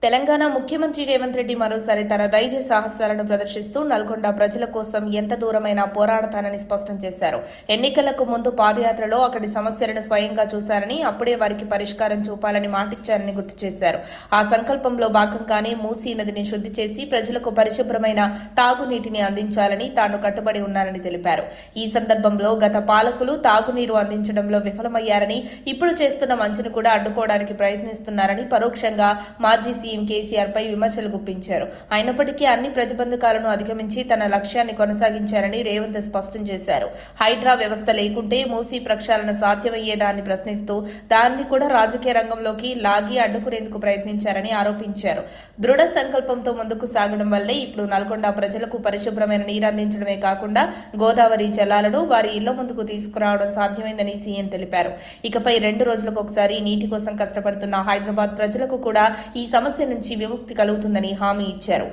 తెలంగాణ ముఖ్యమంత్రి రేవంత్ రెడ్డి మరోసారి తన ధైర్య సాహసాలను ప్రదర్శిస్తూ నల్గొండ ప్రజల కోసం ఎంత దూరమైనా పోరాడతానని స్పష్టం చేశారు. ఎన్నికలకు ముందు పాదయాత్రలో అక్కడి సమస్యలను స్వయంగా చూశారని, అప్పుడే వారికి పరిష్కారం చూపాలని మాటిచ్చారని గుర్తు చేశారు. ఆ సంకల్పంలో భాగంగానే మూసీ నదిని శుద్ధి చేసి ప్రజలకు పరిశుభ్రమైన తాగునీటిని అందించాలని తాను కట్టుబడి ఉన్నారని తెలిపారు. ఈ సందర్భంలో గత పాలకులు తాగునీరు అందించడంలో విఫలమయ్యారని, ఇప్పుడు చేస్తున్న మంచును కూడా అడ్డుకోవడానికి ప్రయత్నిస్తున్నారని పరోక్షంగా మాజీ సీఎం కేసీఆర్ పై విమర్శలు గుప్పించారు. అయినప్పటికీ అన్ని ప్రతిబంధకాలను అధిగమించి తన లక్ష్యాన్ని కొనసాగించారని రేవంత్ స్పష్టం చేశారు. హైడ్రా వ్యవస్థ లేకుంటే మూసీ ప్రక్షాళన సాధ్యమయ్యేదాన్ని ప్రశ్నిస్తూ దాన్ని కూడా రాజకీయ రంగంలోకి లాగి అడ్డుకునేందుకు ప్రయత్నించారని ఆరోపించారు. దృఢ సంకల్పంతో ముందుకు సాగడం వల్లే ఇప్పుడు నల్గొండ ప్రజలకు పరిశుభ్రమైన నీరు అందించడమే కాకుండా గోదావరి జలాలను వారి ఇళ్ల ముందుకు తీసుకురావడం సాధ్యమైందని సీఎం తెలిపారు. ఇకపై 2 రోజులకు ఒకసారి నీటి కోసం కష్టపడుతున్న హైదరాబాద్ ప్రజలకు కూడా ఈ సమస్య నుంచి విముక్తి కలుగుతుందని హామీ ఇచ్చారు.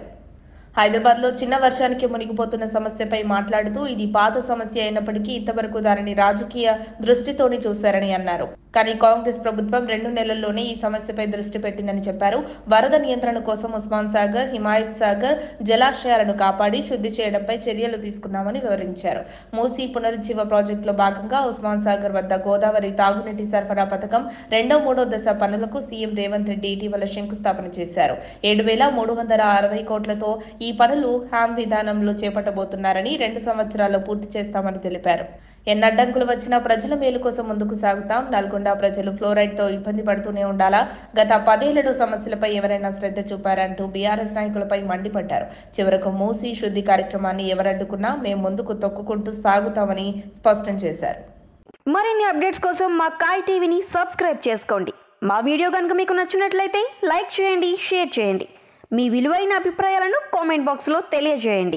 హైదరాబాద్లో చిన్న వర్షానికి మునిగిపోతున్న సమస్యపై మాట్లాడుతూ ఇది పాత సమస్య అయినప్పటికీ ఇంతవరకు దానిని రాజకీయ దృష్టితోనే చూశారని అన్నారు. కానీ కాంగ్రెస్ ప్రభుత్వం 2 నెలల్లోనే ఈ సమస్యపై దృష్టి పెట్టిందని చెప్పారు. వరద నియంత్రణ కోసం ఉస్మాన్ సాగర్, హిమాయత్ సాగర్ జలాశయాలను కాపాడి శుద్ధి చేయడంపై చర్యలు తీసుకున్నామని వివరించారు. మూసీ పునరుజ్జీవ ప్రాజెక్టులో భాగంగా ఉస్మాన్ సాగర్ వద్ద గోదావరి తాగునీటి సరఫరా పథకం 2వ, 3వ దశ పనులకు సీఎం రేవంత్ రెడ్డి ఇటీవల శంకుస్థాపన చేశారు. 7,360 కోట్లతో ఈ పనులు హామ్ విధానంలో చేపట్టబోతున్నారని, 2 సంవత్సరాల్లో పూర్తి చేస్తామని తెలిపారు. ఎన్నడ్డంకులు వచ్చినా ప్రజల మేలు కోసం ముందుకు సాగుతాం. నల్గొండ ప్రజలు ఫ్లోరైడ్తో ఇబ్బంది పడుతూనే ఉండాలా? గత 10 ఏళ్లలో సమస్యలపై ఎవరైనా శ్రద్ధ చూపారంటూ బీఆర్ఎస్ నాయకులపై మండిపడ్డారు. చివరకు మూసీ శుద్ధి కార్యక్రమాన్ని ఎవరడ్డుకున్నా మేము ముందుకు తొక్కుకుంటూ సాగుతామని స్పష్టం చేశారు. మరిన్ని అప్డేట్స్ కోసం మా కాయ్ టీవీని సబ్స్క్రైబ్ చేసుకోండి. మా వీడియో కనుక మీకు నచ్చినట్లయితే లైక్ చేయండి, షేర్ చేయండి. మీ విలువైన అభిప్రాయాలను కామెంట్ బాక్స్లో తెలియజేయండి.